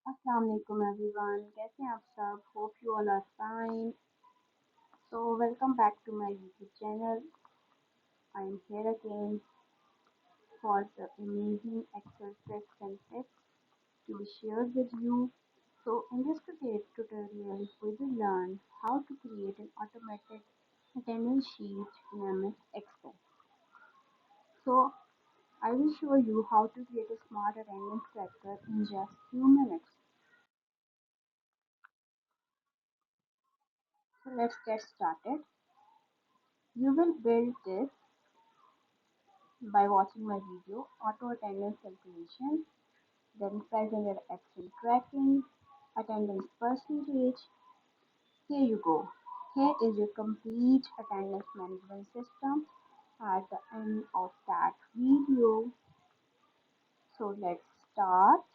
अस्सलाम वालेकुम एवरीवन, कैसे हैं आप सब? Hope you all are fine. So welcome back to my YouTube channel. I am here again for the amazing Excel tricks and tips to be shared with you. So in this today's tutorial, we will learn how to create an automated attendance sheet in MS Excel. So I will show you how to create a smart attendance tracker in just few minutes. So let's get started. You will build this by watching my video, auto attendance calculation, then present and absent tracking, attendance percentage. Here you go. Here is your complete attendance management system at the end of that video. So let's start.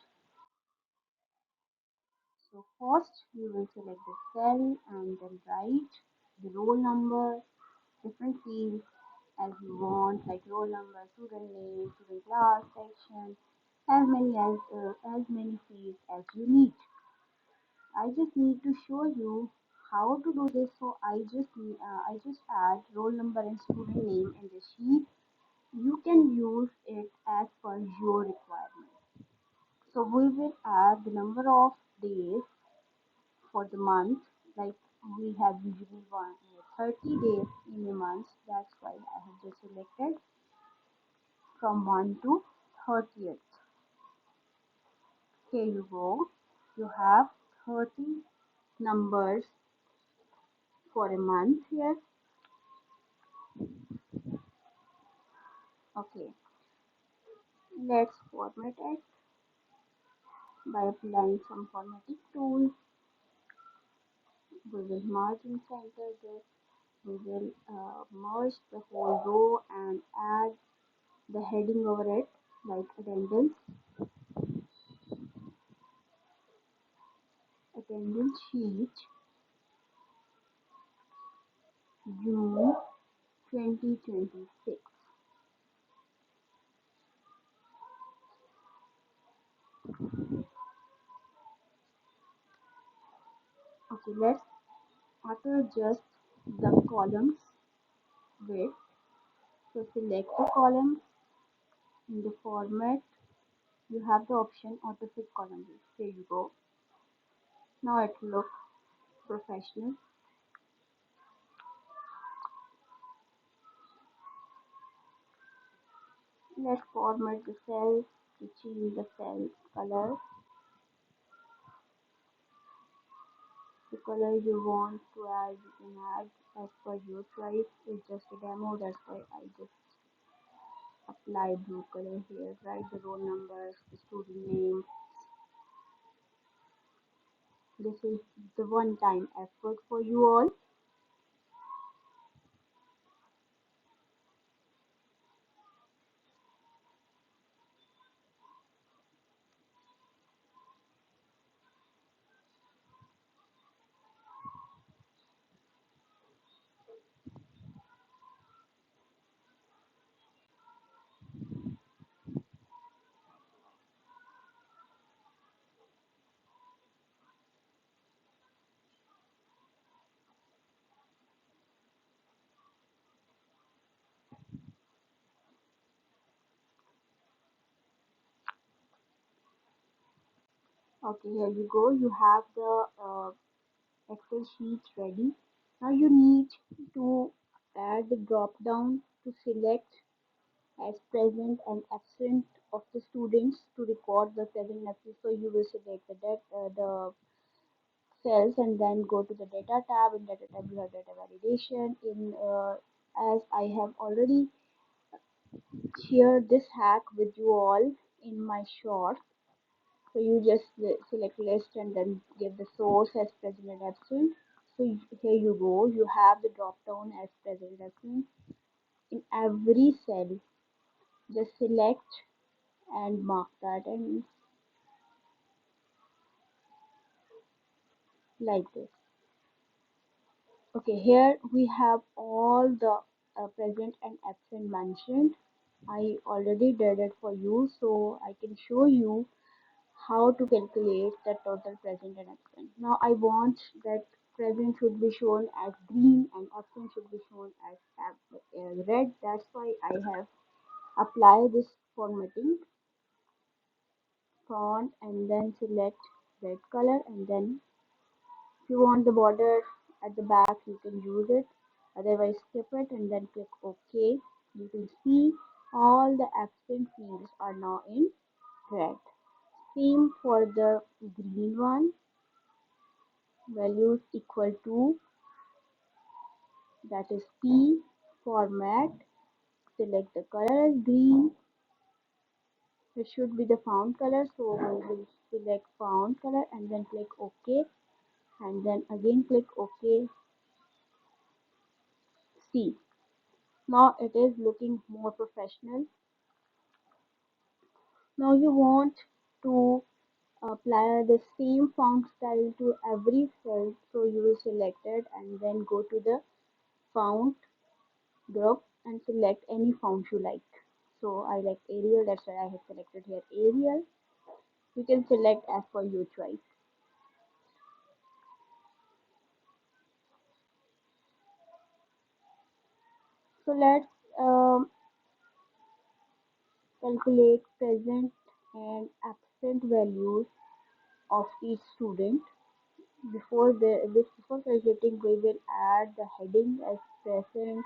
So first you will select the cell and then write the roll number, different fields as you want, like roll number, student name, student class, section, as many fields as you need. I just need to show you how to do this. So I just add roll number and student name in the sheet. You can use it as per your requirement. So we will add the number of days for the month, like we have usually 30 days in a month. That's why I have just selected from 1 to 30th. Here you go. You have 30 numbers for a month here. Okay, let's format it by applying some formatting tool. We will margin center this. We will merge the whole row and add the heading over it, like attendance sheet June 2026. Okay, let's auto adjust the columns width. So select the column in the format. You have the option auto fit column width. Here you go. Now it looks professional. Let's format the cells to change the cell color. The color you want to add, you can add as per your choice. It's just a demo, that's why I just apply blue color here. Write the roll numbers, the student name. This is the one time effort for you all. Okay, here you go. You have the Excel sheet ready. Now you need to add the drop down to select as present and absent of the students to record the present and absent. So you will select the cells and then go to the data tab. In data tab you have data validation. In as I have already shared this hack with you all in my short. So you just select list and then give the source as present and absent. So here you go. You have the drop down as present and absent. In every cell, just select and mark that and like this. Okay, here we have all the present and absent mentioned. I already did it for you, so I can show you how to calculate the total present and absent. Now I want that present should be shown as green and absent should be shown as red. That's why I have applied this formatting font and then select red color, and then if you want the border at the back you can use it, otherwise skip it and then click OK. You can see all the absent fields are now in red. Same for the green one, values equal to, that is P, format, select the color as green. It should be the font color, so we will select font color and then click OK, and then again click OK. See, now it is looking more professional. Now you want to apply the same font style to every cell, so you will select it and then go to the font group and select any font you like. So I like Arial, that's why I have selected here Arial. You can select as per your choice. So let's calculate present and absent values of each student. Before calculating, we will add the heading as present,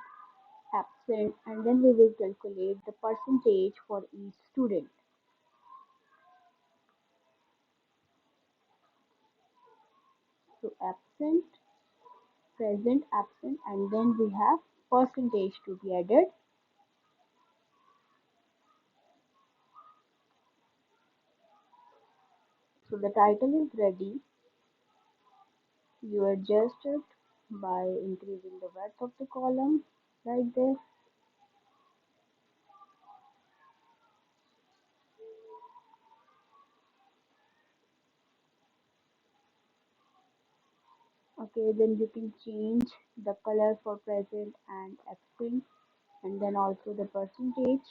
absent, and then we will calculate the percentage for each student. So absent, present, absent, and then we have percentage to be added. So the title is ready. You adjust it by increasing the width of the column like this. Okay, then you can change the color for present and absent, and then also the percentage.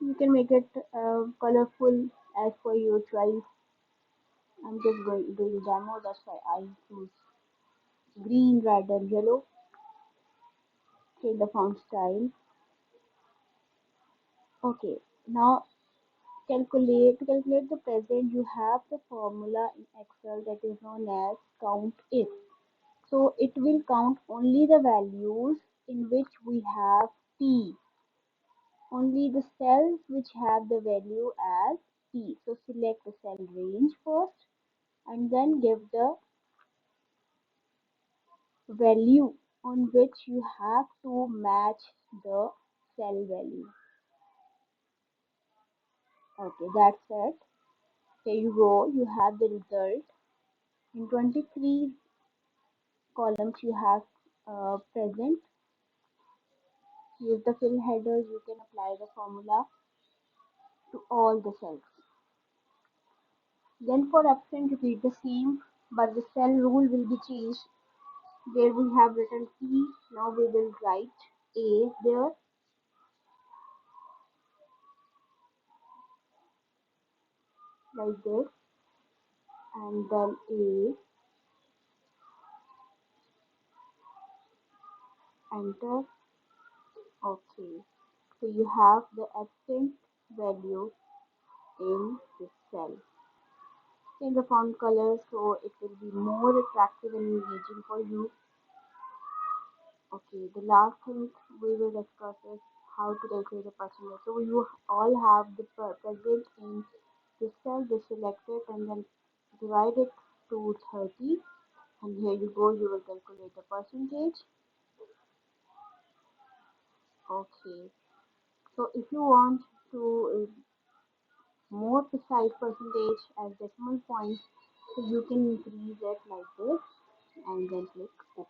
You can make it colorful as per your choice. I'm just going doing demo, that's why I choose green, red, and yellow. Change the font style. Okay, now to calculate the present, you have the formula in Excel that is known as count if. So it will count only the values in which we have P, only the cells which have the value as P. So select the cell range first and then give the value on which you have to match the cell value. Okay, that's it. Here you go, you have the result. In 23 columns you have present. Use the fill headers, you can apply the formula to all the cells. Then for absent repeat the same, but the cell rule will be changed. Where we have written P, now we will write A there, like this, and then A, enter. Okay, so you have the absent value in this cell. Change the font color so it will be more attractive and engaging for you. Okay, the last thing we will discuss is how to calculate the percentage. So you all have the present in this cell, just select it and then divide it to 30, and here you go, you will calculate the percentage. Okay, so if you want to more precise percentage as decimal points, so you can increase it like this and then click OK.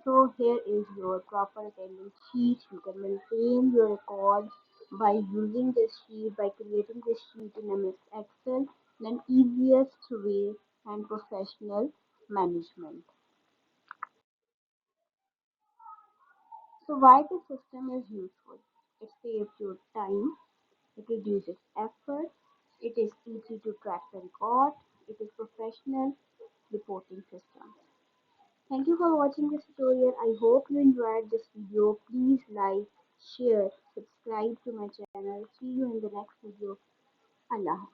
So here is your proper attendance sheet. You can maintain your records by using this sheet, by creating this sheet in MS Excel in an easiest way and professional management. So why this system is useful? It saves your time. It reduces effort. It is easy to track the record. It is professional reporting system. Thank you for watching this tutorial. I hope you enjoyed this video. Please like, share, subscribe to my channel. See you in the next video. Allah.